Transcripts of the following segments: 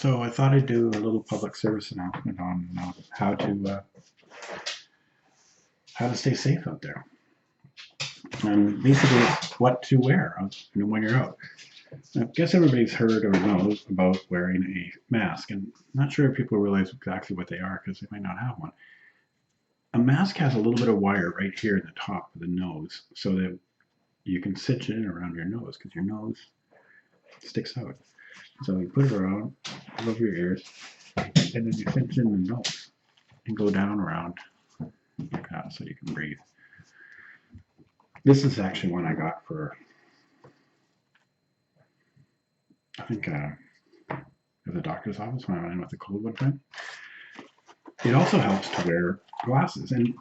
So I thought I'd do a little public service announcement on how to stay safe out there, and basically what to wear when you're out. I guess everybody's heard or knows about wearing a mask, and I'm not sure if people realize exactly what they are because they might not have one. A mask has a little bit of wire right here in the top of the nose, so that you can cinch it in around your nose because your nose sticks out. So you put it around over your ears, and then you cinch in the nose and go down around like that so you can breathe. This is actually one I got for, I think, at the doctor's office when I went in with a cold one time. It also helps to wear glasses, and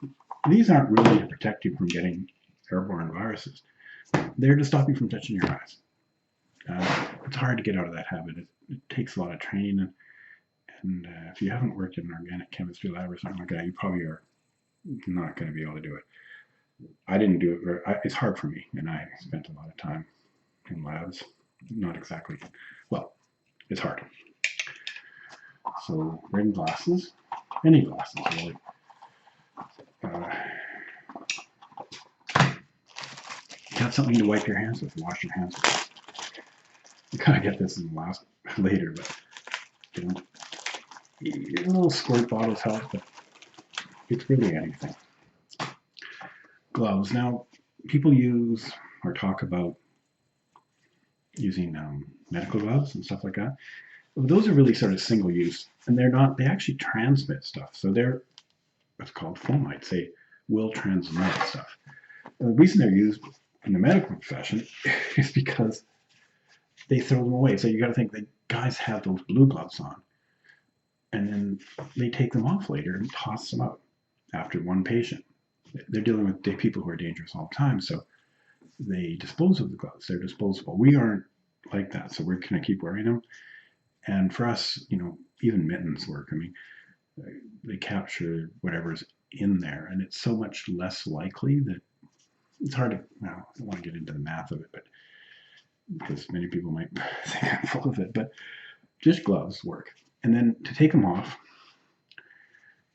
these aren't really to protect you from getting airborne viruses. They're to stop you from touching your eyes. It's hard to get out of that habit. It takes a lot of training, and if you haven't worked in an organic chemistry lab or something like that, you probably are not going to be able to do it. I didn't do it. It's hard for me, and I spent a lot of time in labs. Not exactly. Well, it's hard. So wearing glasses, any glasses really. Have something to wipe your hands with, wash your hands with. You kind of get this in the last later, but you know, little squirt bottles help, but it's really anything. Gloves. Now, people use or talk about using medical gloves and stuff like that. Well, those are really sort of single use, and they're not. They actually transmit stuff. So they're what's called fomites. They will transmit stuff. The reason they're used in the medical profession is because they throw them away. So you got to think that guys have those blue gloves on, and then they take them off later and toss them out after one patient. They're dealing with people who are dangerous all the time, so they dispose of the gloves. They're disposable. We aren't like that, so we're going to keep wearing them. And for us, even mittens work. I mean, they capture whatever's in there, and it's so much less likely that it's hard to. Well, I don't want to get into the math of it, but because many people might think I'm full of it, but just gloves work. And then to take them off,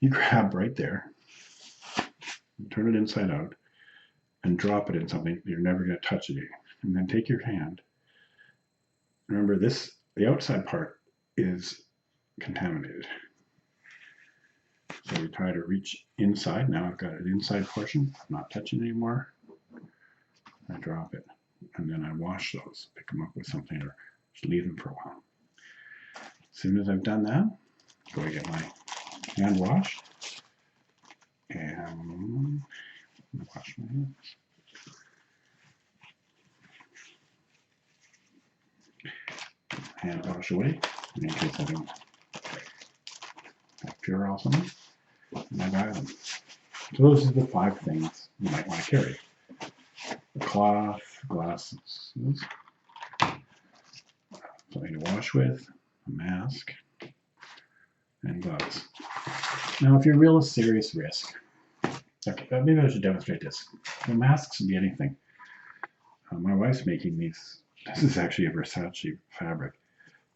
you grab right there, turn it inside out, and drop it in something you're never going to touch again. And then take your hand. Remember this, the outside part is contaminated. So you try to reach inside. Now I've got an inside portion, I'm not touching anymore. I drop it, and then I wash those, pick them up with something, or just leave them for a while. As soon as I've done that, go to get my hand washed, and wash my hands. Hand wash away, in case I don't have Purell or something, and I dry them. So those are the 5 things you might want to carry. A cloth, glasses, something to wash with, a mask, and gloves. Now, if you're a real serious risk, okay, maybe I should demonstrate this. The masks can be anything. My wife's making these. This is actually a Versace fabric,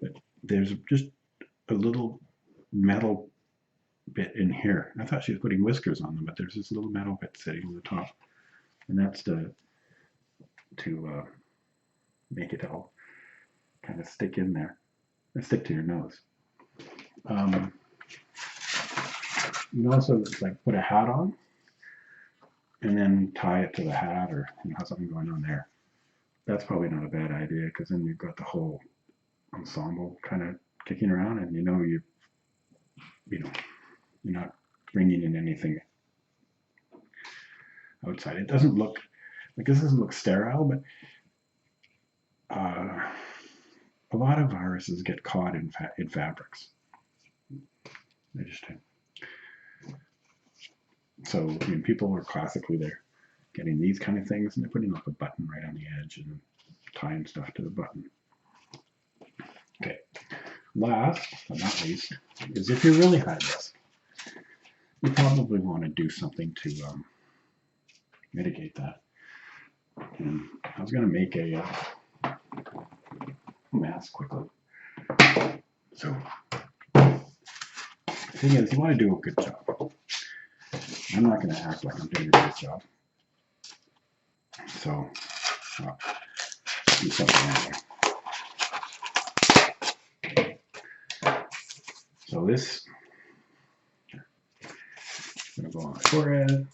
but there's just a little metal bit in here. I thought she was putting whiskers on them, but there's this little metal bit sitting on the top, and that's to make it all kind of stick in there and stick to your nose. You can also put a hat on and then tie it to the hat, or have something going on there. That's probably not a bad idea, because then you've got the whole ensemble kind of kicking around, and you're not bringing in anything outside. It doesn't look like this doesn't look sterile, but a lot of viruses get caught in fabrics. They just do. So people are classically they're getting these kind of things, and they're putting a button right on the edge and tying stuff to the button. Okay. Last but not least is if you're really high risk, you probably want to do something to mitigate that. And I was going to make a mask quickly. So the thing is, you want to do a good job. I'm not going to act like I'm doing a good job. So, well, do something anyway. So this is going to go on my forehead.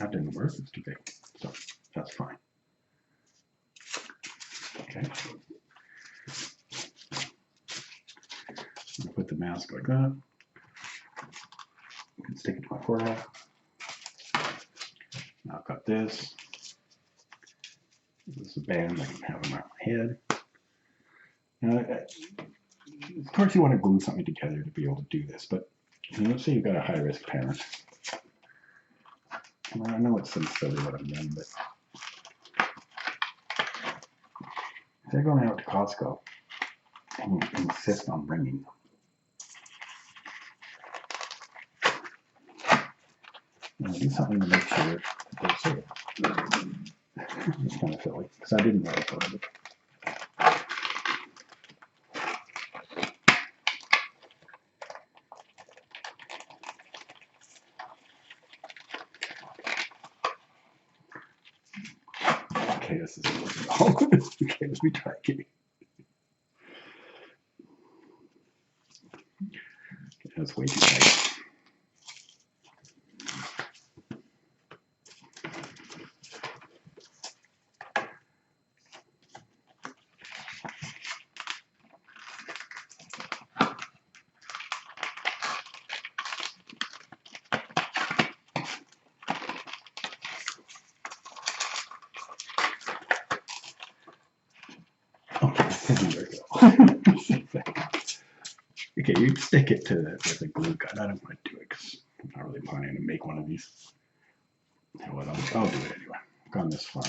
That didn't work, it's too big. So that's fine. Okay. I'm going to put the mask like that. You can stick it to my forehead. Now I've got this. This is a band I can have around my head. Now, of course, you want to glue something together to be able to do this, but let's say you've got a high-risk parent. And I know it's silly what I'm doing, but if they're going out to Costco and insist on bringing do something to make sure that they're safe. It's kind of silly, because I didn't know it. Okay, this is okay, let me try again. That's way too tight. There we go. Okay, you stick it to with a glue gun. I don't want to do it because I'm not really planning to make one of these. You know what? I'll do it anyway. I've gone this far.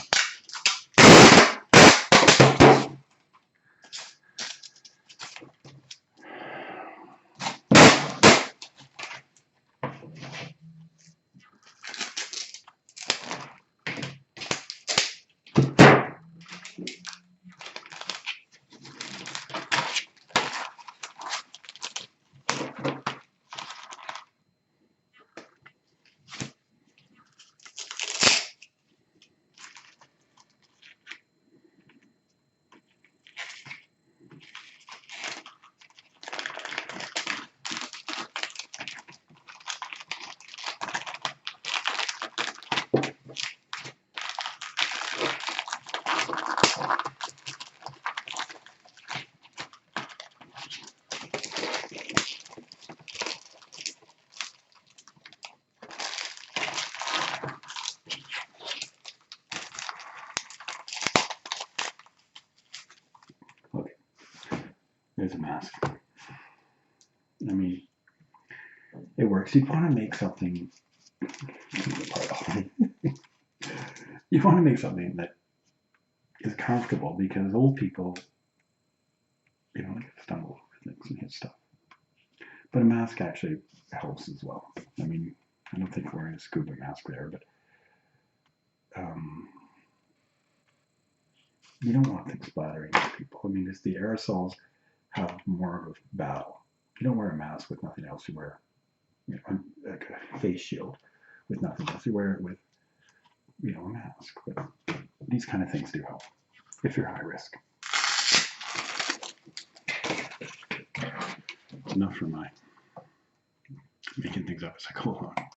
Okay, there's a mask. I mean, it works. You want to make something. You want to make something that is comfortable because old people, stumble over things and hit stuff. But a mask actually helps as well. I mean, I don't think wearing a scuba mask there, but you don't want things splattering on people. I mean, the aerosols have more of a battle. You don't wear a mask with nothing else. You wear, like a face shield with nothing else. You wear it with, a mask. But these kind of things do help if you're high risk. Enough for my making things up as I go along.